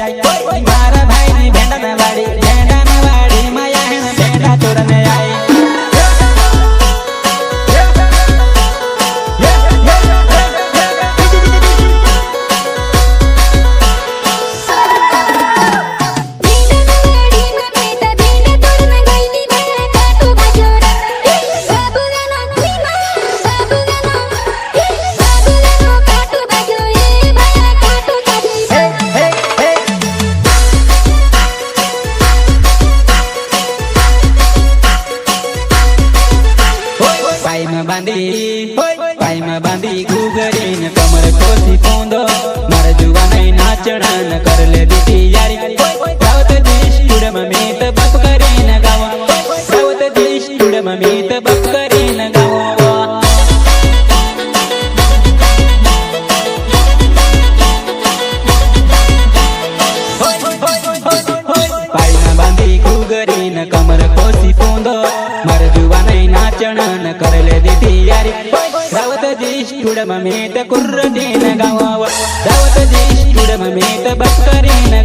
आई मारा भाई नी भेंडा न वाड़ी माया है न भेंडा तोड़ने आई पाई में बांधी घूगरी न कमर खोसी पोंदो मार जुआ नहीं नाचना न कर ले दी यारी रावत जी स्टूडियो में मीत बप करी न गावा रावत जी स्टूडियो में मीत बप करी न गावा पाई में बांधी घूगरी न कमर खोसी पोंदो मार जुआ नहीं नाचना न कर ले दी यारी रावत जी स्टूडियो में मीत कुर्र दी न गावा रावत जी स्टूडियो में मीत बप करी न